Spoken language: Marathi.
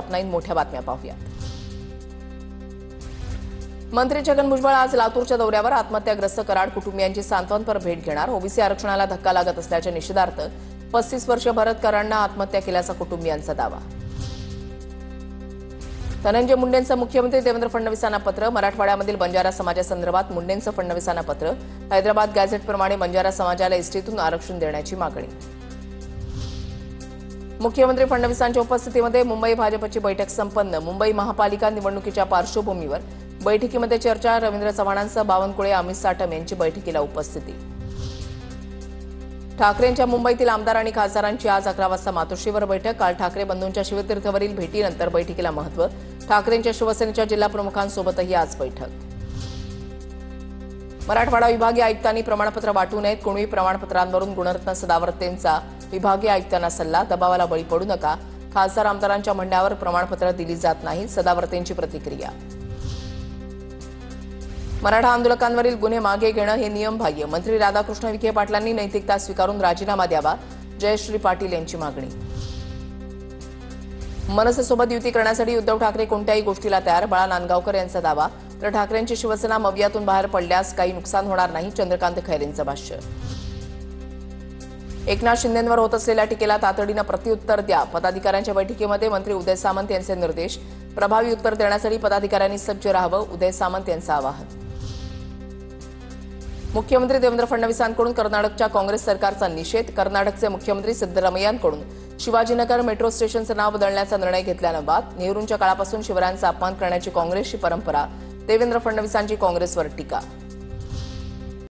टॉप 9 मोठ्या बातम्या पाहूया। मंत्री छगन भुजबळ आज लातूरच्या दौऱ्यावर आत्महत्याग्रस्त कराड कुटुंबियांची सांत्वनपर भेट घेणार। ओबीसी आरक्षणाला धक्का लागत असल्याच्या निषेधार्थ 35 वर्षीय भरत कराडनं आत्महत्या केल्याचा कुटुंबियांचा दावा। धनंजय मुंडेंचं मुख्यमंत्री देवेंद्र फडणवीसांना पत्र। मराठवाड्यामधील बंजारा समाजासंदर्भात मुंडेंचं फडणवीसांना पत्र। हैदराबाद गॅझेटप्रमाणे बंजारा समाजाला एसटीतून आरक्षण देण्याची मागणी। मुख्यमंत्री फडणवीसांच्या उपस्थितीमध्ये मुंबई भाजपची बैठक संपन्न। मुंबई महापालिका निवडणुकीच्या पार्श्वभूमीवर बैठकीमध्ये चर्चा। रवींद्र चव्हाणांसह बावनकुळे, अमित साटम यांची बैठकीला उपस्थिती। ठाकरेंच्या मुंबईतील आमदार आणि खासदारांची आज 11 वाजता मातोश्रीवर बैठक। काल ठाकरे बंधूंच्या शिवतीर्थवरील भेटीनंतर बैठकीला महत्त्व। ठाकरेंच्या शिवसेनेच्या जिल्हा प्रमुखांसोबतही आज बैठक। मराठवाडा विभागीय आयुक्तांनी प्रमाणपत्र वाटू नयेत। कुणबी प्रमाणपत्रांवरून गुणरत्न सदावर्तेंचा विभागीय आयुक्तांना सल्ला। दबावाला बळी पडू नका। खासदार आमदारांच्या म्हणण्यावर प्रमाणपत्र दिली जात नाही, सदावर्तेंची प्रतिक्रिया। मराठा आंदोलकांवरील गुन्हे मागे घेणं हे नियमबाह्य। मंत्री राधाकृष्ण विखे पाटलांनी नैतिकता स्वीकारून राजीनामा द्यावा। जयश्री पाटील यांची मागणी। मनसेसोबत युती करण्यासाठी उद्धव ठाकरे कोणत्याही गोष्टीला तयार। बाळा नांदगावकर यांचा दावा। तर ठाकरेंची शिवसेना मवियातून बाहेर पडल्यास काही नुकसान होणार नाही, चंद्रकांत खैरेंचं भाष्य। एकनाथ शिंदेंवर होत असलेल्या टीकेला तातडीनं प्रत्युत्तर द्या। पदाधिकाऱ्यांच्या बैठकीमध्ये मंत्री उदय सामंत यांचे निर्देश। प्रभावी उत्तर देण्यासाठी पदाधिकाऱ्यांनी सज्ज राहावं, उदय सामंत यांचं आवाहन। मुख्यमंत्री देवेंद्र फडणवीसांकडून कर्नाटकच्या काँग्रेस सरकारचा निषेध। कर्नाटकचे मुख्यमंत्री सिद्धरामय्यांकडून शिवाजीनगर मेट्रो स्टेशनचं नाव बदलण्याचा निर्णय घेतल्यानं वाद। नेहरूंच्या काळापासून शिवरायांचा अपमान करण्याची काँग्रेसची परंपरा। देवेंद्र फडणवीसांची काँग्रेसवर टीका।